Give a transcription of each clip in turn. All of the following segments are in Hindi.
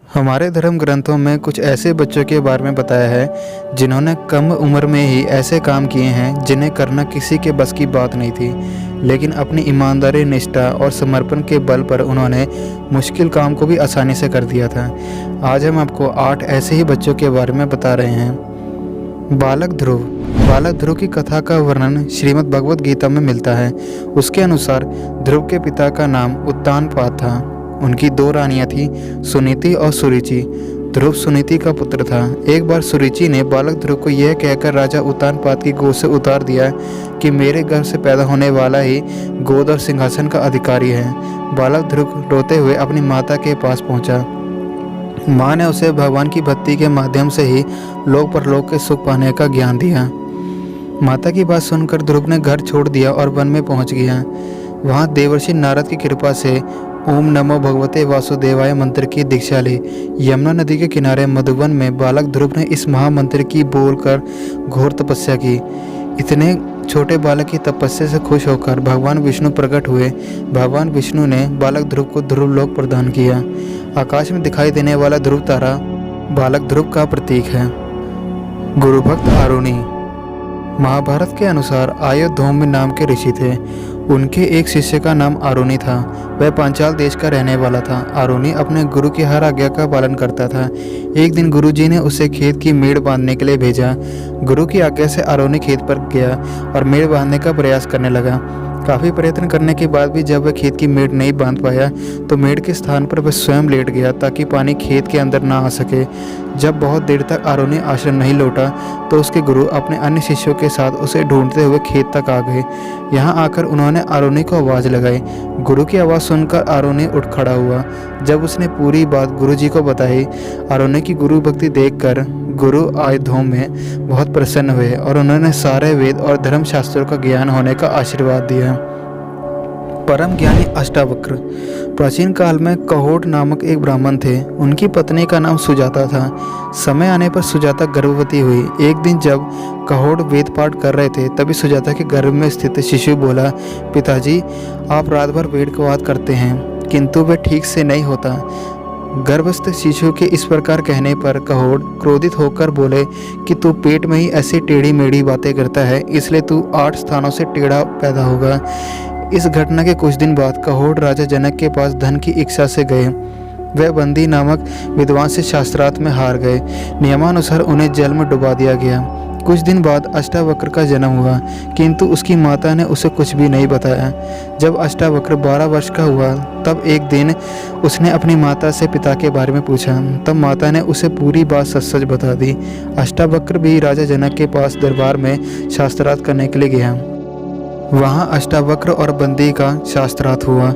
हमारे धर्म ग्रंथों में कुछ ऐसे बच्चों के बारे में बताया है जिन्होंने कम उम्र में ही ऐसे काम किए हैं जिन्हें करना किसी के बस की बात नहीं थी, लेकिन अपनी ईमानदारी, निष्ठा और समर्पण के बल पर उन्होंने मुश्किल काम को भी आसानी से कर दिया था। आज हम आपको 8 ऐसे ही बच्चों के बारे में बता रहे हैं। बालक ध्रुव की कथा का वर्णन श्रीमद् भगवद गीता में मिलता है। उसके अनुसार ध्रुव के पिता का नाम उत्तानपाद था। उनकी 2 रानियां थीं, सुनीति और सुरुचि। ध्रुव सुनीति का पुत्र था। एक बार सुरुचि ने बालक ध्रुव को यह कहकर राजा उत्तानपाद की गोद से उतार दिया कि मेरे गर्भ से पैदा होने वाला ही गोद और सिंहासन का अधिकारी है। बालक ध्रुव रोते हुए अपनी माता के पास पहुंचा। माँ ने उसे भगवान की भक्ति के माध्यम से ही लोक परलोक के सुख पाने का ज्ञान दिया। माता की बात सुनकर ध्रुव ने घर छोड़ दिया और वन में पहुंच गया। वहाँ देवर्षि नारद की कृपा से ओम नमो भगवते वासुदेवाय मंत्र की दीक्षा ली। यमुना नदी के किनारे मधुवन में बालक ध्रुव ने इस महामंत्र की बोलकर घोर तपस्या की। इतने छोटे बालक की तपस्या से खुश होकर भगवान विष्णु प्रकट हुए। भगवान विष्णु ने बालक ध्रुव को ध्रुव लोक प्रदान किया। आकाश में दिखाई देने वाला ध्रुव तारा बालक ध्रुव का प्रतीक है। गुरु भक्त आरुणि। महाभारत के अनुसार आयुधौम्य नाम के ऋषि थे। उनके एक शिष्य का नाम आरुणि था। वह पांचाल देश का रहने वाला था। आरुणि अपने गुरु की हर आज्ञा का पालन करता था। एक दिन गुरुजी ने उसे खेत की मेड़ बांधने के लिए भेजा। गुरु की आज्ञा से आरुणि खेत पर गया और मेड़ बांधने का प्रयास करने लगा। काफ़ी प्रयत्न करने के बाद भी जब वह खेत की मेड़ नहीं बांध पाया तो मेड़ के स्थान पर वह स्वयं लेट गया ताकि पानी खेत के अंदर ना आ सके। जब बहुत देर तक आरुणि आश्रम नहीं लौटा तो उसके गुरु अपने अन्य शिष्यों के साथ उसे ढूंढते हुए खेत तक आ गए। यहाँ आकर उन्होंने आरुणि को आवाज़ लगाई। गुरु की आवाज़ सुनकर आरुणि उठ खड़ा हुआ। जब उसने पूरी बात गुरुजी को बताई, आरुणि की गुरु भक्ति देखकर गुरु आयुधौम्य में बहुत प्रसन्न हुए और उन्होंने सारे वेद और धर्म शास्त्रों का ज्ञान होने का आशीर्वाद दिया। परम ज्ञानी अष्टावक्र। प्राचीन काल में कहोड नामक एक ब्राह्मण थे। उनकी पत्नी का नाम सुजाता था। समय आने पर सुजाता गर्भवती हुई। एक दिन जब कहोड वेद पाठ कर रहे थे तभी सुजाता के गर्भ में स्थित शिशु बोला, पिताजी आप रात भर वेद पाठ करते हैं किंतु वे ठीक से नहीं होता। गर्भस्थ शिशु के इस प्रकार कहने पर कहोड क्रोधित होकर बोले कि तू पेट में ही ऐसी टेढ़ी मेढ़ी बातें करता है, इसलिए तू 8 स्थानों से टेढ़ा पैदा होगा। इस घटना के कुछ दिन बाद कहोड राजा जनक के पास धन की इच्छा से गए। वह बंदी नामक विद्वान से शास्त्रार्थ में हार गए। नियमानुसार उन्हें जल में डुबा दिया गया। कुछ दिन बाद अष्टावक्र का जन्म हुआ किंतु उसकी माता ने उसे कुछ भी नहीं बताया। जब अष्टावक्र 12 वर्ष का हुआ तब एक दिन उसने अपनी माता से पिता के बारे में पूछा। तब माता ने उसे पूरी बात सच सच बता दी। अष्टावक्र भी राजा जनक के पास दरबार में शास्त्रार्थ करने के लिए गया। वहाँ अष्टावक्र और बंदी का शास्त्रार्थ हुआ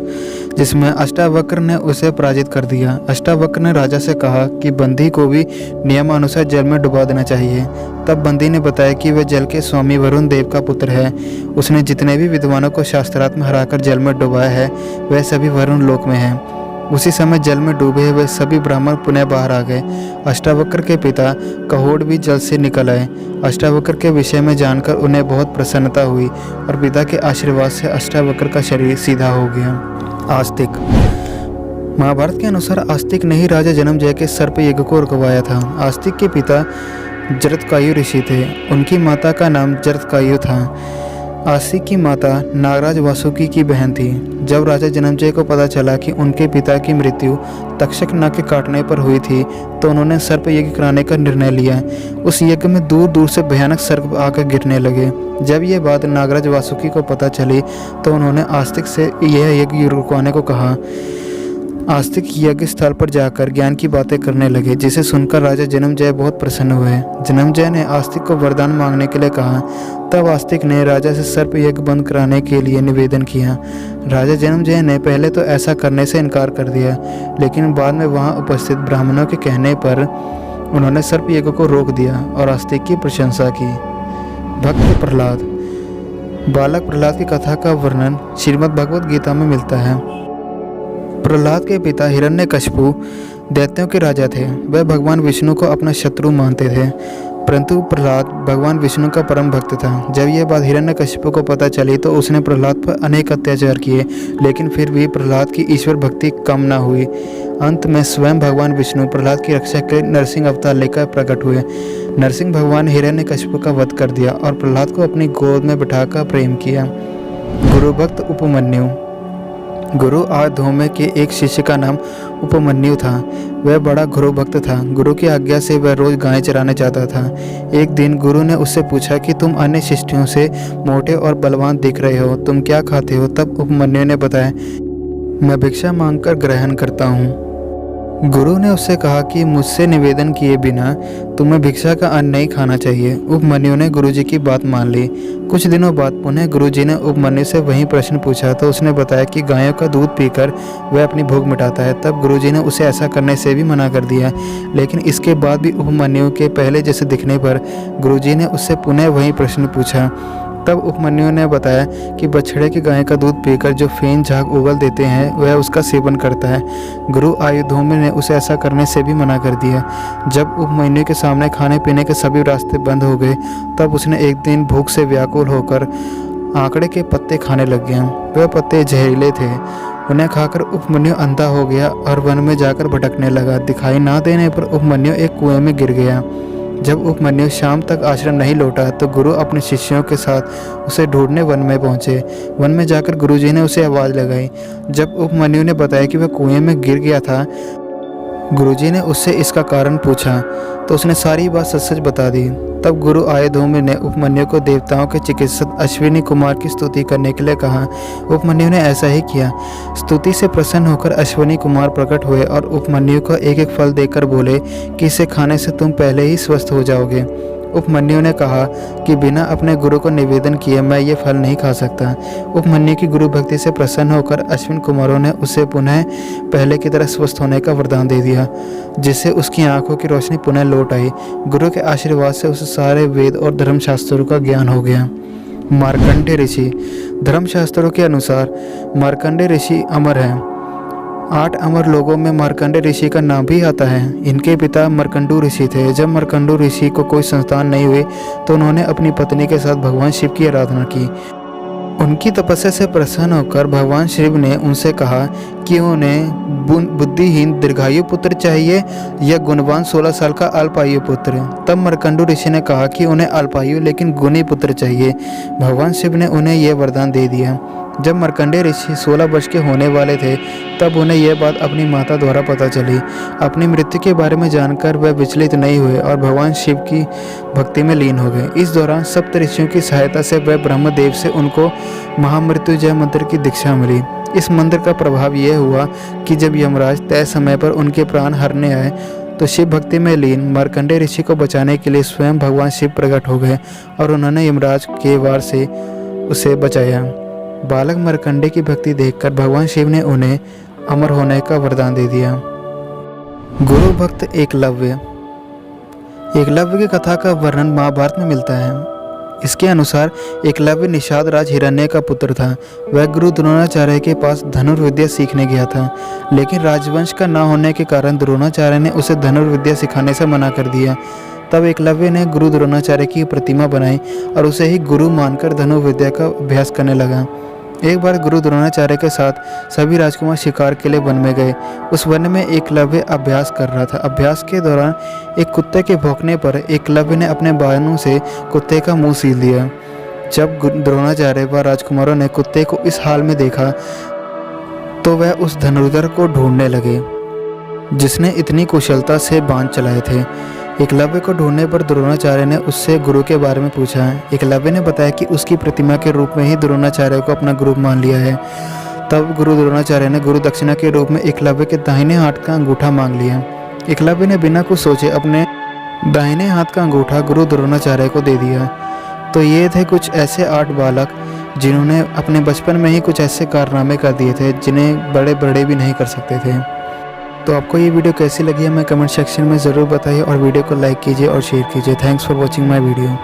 जिसमें अष्टावक्र ने उसे पराजित कर दिया। अष्टावक्र ने राजा से कहा कि बंदी को भी नियमानुसार जल में डुबा देना चाहिए। तब बंदी ने बताया कि वह जल के स्वामी वरुण देव का पुत्र है। उसने जितने भी विद्वानों को शास्त्रार्थ में हराकर जल में डुबाया है वह सभी वरुण लोक में हैं। उसी समय जल में डूबे हुए सभी ब्राह्मण पुनः बाहर आ गए। अष्टावक्र के पिता कहोड भी जल से निकल आए। अष्टावक्र के विषय में जानकर उन्हें बहुत प्रसन्नता हुई और पिता के आशीर्वाद से अष्टावक्र का शरीर सीधा हो गया। आस्तिक। महाभारत के अनुसार आस्तिक ने ही राजा जन्मेजय के सर्प यज्ञ को रुकवाया था। आस्तिक के पिता जरत्कायु ऋषि थे। उनकी माता का नाम जरत्कायु था। आस्तिक की माता नागराज वासुकी की बहन थी। जब राजा जन्मेजय को पता चला कि उनके पिता की मृत्यु तक्षक नाग के काटने पर हुई थी तो उन्होंने सर्प यज्ञ कराने का निर्णय लिया। उस यज्ञ में दूर दूर से भयानक सर्प आकर गिरने लगे। जब यह बात नागराज वासुकी को पता चली तो उन्होंने आस्तिक से यह यज्ञ रुकवाने को कहा। आस्तिक यज्ञ स्थल पर जाकर ज्ञान की बातें करने लगे, जिसे सुनकर राजा जन्मेजय बहुत प्रसन्न हुए। जन्मेजय ने आस्तिक को वरदान मांगने के लिए कहा। तब आस्तिक ने राजा से सर्प यज्ञ बंद कराने के लिए निवेदन किया। राजा जन्मेजय ने पहले तो ऐसा करने से इनकार कर दिया, लेकिन बाद में वहां उपस्थित ब्राह्मणों के कहने पर उन्होंने सर्प यज्ञ को रोक दिया और आस्तिक की प्रशंसा की। भक्त प्रहलाद। बालक प्रहलाद की कथा का वर्णन श्रीमद् भगवद गीता में मिलता है। प्रहलाद के पिता हिरण्यकशिपु दैत्यों के राजा थे। वह भगवान विष्णु को अपना शत्रु मानते थे। परंतु प्रहलाद भगवान विष्णु का परम भक्त था। जब यह बात हिरण्यकशिपु को पता चली तो उसने प्रहलाद पर अनेक अत्याचार किए, लेकिन फिर भी प्रहलाद की ईश्वर भक्ति कम न हुई। अंत में स्वयं भगवान विष्णु प्रहलाद की रक्षा के लिए नरसिंह अवतार लेकर प्रकट हुए। नरसिंह भगवान ने हिरण्यकशिपु का वध कर दिया और प्रहलाद को अपनी गोद में बिठाकर प्रेम किया। गुरु भक्त उपमन्यु। गुरु आधोमे के एक शिष्य का नाम उपमन्यु था। वह बड़ा गुरु भक्त था। गुरु की आज्ञा से वह रोज गायें चराने जाता था। एक दिन गुरु ने उससे पूछा कि तुम अन्य शिष्यों से मोटे और बलवान दिख रहे हो, तुम क्या खाते हो? तब उपमन्यु ने बताया, मैं भिक्षा मांगकर ग्रहण करता हूँ। गुरु ने उससे कहा कि मुझसे निवेदन किए बिना तुम्हें भिक्षा का अन्न नहीं खाना चाहिए। उपमन्यु ने गुरुजी की बात मान ली। कुछ दिनों बाद पुनः गुरुजी ने उपमन्यु से वही प्रश्न पूछा तो उसने बताया कि गायों का दूध पीकर वह अपनी भूख मिटाता है। तब गुरुजी ने उसे ऐसा करने से भी मना कर दिया, लेकिन इसके बाद भी उपमन्यु के पहले जैसे दिखने पर गुरुजी ने उससे पुनः वही प्रश्न पूछा। तब उपमन्यु ने बताया कि बछड़े की गाय का दूध पीकर जो फेन झाग उगल देते हैं वह उसका सेवन करता है। गुरु आयुधोमे ने उसे ऐसा करने से भी मना कर दिया। जब उपमन्यु के सामने खाने पीने के सभी रास्ते बंद हो गए तब उसने एक दिन भूख से व्याकुल होकर आंकड़े के पत्ते खाने लग गया। वह पत्ते जहरीले थे। उन्हें खाकर उपमन्यु अंधा हो गया और वन में जाकर भटकने लगा। दिखाई ना देने पर उपमन्यु एक कुएं में गिर गया। जब उपमन्यु शाम तक आश्रम नहीं लौटा तो गुरु अपने शिष्यों के साथ उसे ढूंढने वन में पहुंचे। वन में जाकर गुरुजी ने उसे आवाज़ लगाई। जब उपमन्यु ने बताया कि वह कुएं में गिर गया था, गुरुजी ने उससे इसका कारण पूछा तो उसने सारी बात सच सच बता दी। तब गुरु आयुधोमे ने उपमन्यु को देवताओं के चिकित्सक अश्विनी कुमार की स्तुति करने के लिए कहा। उपमन्यु ने ऐसा ही किया। स्तुति से प्रसन्न होकर अश्विनी कुमार प्रकट हुए और उपमन्यु को एक एक फल देकर बोले कि इसे खाने से तुम पहले ही स्वस्थ हो जाओगे। उपमन्यु ने कहा कि बिना अपने गुरु को निवेदन किए मैं ये फल नहीं खा सकता। उपमन्यु की गुरु भक्ति से प्रसन्न होकर अश्विन कुमारों ने उसे पुनः पहले की तरह स्वस्थ होने का वरदान दे दिया, जिससे उसकी आंखों की रोशनी पुनः लौट आई। गुरु के आशीर्वाद से उसे सारे वेद और धर्मशास्त्रों का ज्ञान हो गया। मार्कंडेय ऋषि। धर्मशास्त्रों के अनुसार मार्कंडेय ऋषि अमर हैं। 8 अमर लोगों में मार्कंडेय ऋषि का नाम भी आता है। इनके पिता मार्कंडू ऋषि थे। जब मार्कंडू ऋषि को कोई संतान नहीं हुए तो उन्होंने अपनी पत्नी के साथ भगवान शिव की आराधना की। उनकी तपस्या से प्रसन्न होकर भगवान शिव ने उनसे कहा कि उन्हें बुद्धिहीन दीर्घायु पुत्र चाहिए या गुणवान 16 साल का अल्पायु पुत्र। तब मार्कंडू ऋषि ने कहा कि उन्हें अल्पायु लेकिन गुणी पुत्र चाहिए। भगवान शिव ने उन्हें यह वरदान दे दिया। जब मार्कंडेय ऋषि 16 वर्ष के होने वाले थे तब उन्हें यह बात अपनी माता द्वारा पता चली। अपनी मृत्यु के बारे में जानकर वह विचलित नहीं हुए और भगवान शिव की भक्ति में लीन हो गए। इस दौरान सप्त ऋषियों की सहायता से वह ब्रह्मदेव से उनको महामृत्युंजय मंत्र की दीक्षा मिली। इस मंत्र का प्रभाव यह हुआ कि जब यमराज तय समय पर उनके प्राण हरने आए तो शिव भक्ति में लीन मार्कंडेय ऋषि को बचाने के लिए स्वयं भगवान शिव प्रकट हो गए और उन्होंने यमराज के वार से उसे बचाया। बालक मार्कंडेय की भक्ति देखकर भगवान शिव ने उन्हें अमर होने का वरदान दे दिया। गुरु भक्त एकलव्य। एकलव्य की कथा का वर्णन महाभारत में मिलता है। इसके अनुसार एकलव्य निषाद राज हिरण्य का पुत्र था। वह गुरु द्रोणाचार्य के पास धनुर्विद्या सीखने गया था, लेकिन राजवंश का न होने के कारण द्रोणाचार्य ने उसे धनुर्विद्या सिखाने से मना कर दिया। तब एकलव्य ने गुरु द्रोणाचार्य की प्रतिमा बनाई और उसे ही गुरु मानकर धनुर्विद्या का अभ्यास करने लगा। एक बार गुरु द्रोणाचार्य के साथ सभी राजकुमार शिकार के लिए वन में गए। उस वन में एकलव्य अभ्यास कर रहा था। अभ्यास के दौरान एक कुत्ते के भौंकने पर एकलव्य ने अपने बालों से कुत्ते का मुंह सील दिया। जब द्रोणाचार्य व राजकुमारों ने कुत्ते को इस हाल में देखा तो वह उस धनुर्धर को ढूंढने लगे जिसने इतनी कुशलता से बाण चलाए थे। एकलव्य को ढूंढने पर द्रोणाचार्य ने उससे गुरु के बारे में पूछा। एकलव्य ने बताया कि उसकी प्रतिमा के रूप में ही द्रोणाचार्य को अपना गुरु मान लिया है। तब गुरु द्रोणाचार्य ने गुरु दक्षिणा के रूप में एकलव्य के दाहिने हाथ का अंगूठा मांग लिया। एकलव्य ने बिना कुछ सोचे अपने दाहिने हाथ का अंगूठा गुरु द्रोणाचार्य को दे दिया। तो ये थे कुछ ऐसे 8 बालक जिन्होंने अपने बचपन में ही कुछ ऐसे कारनामे कर दिए थे जिन्हें बड़े बड़े भी नहीं कर सकते थे। तो आपको ये वीडियो कैसी लगी हमें कमेंट सेक्शन में ज़रूर बताइए और वीडियो को लाइक कीजिए और शेयर कीजिए। Thanks for watching my video.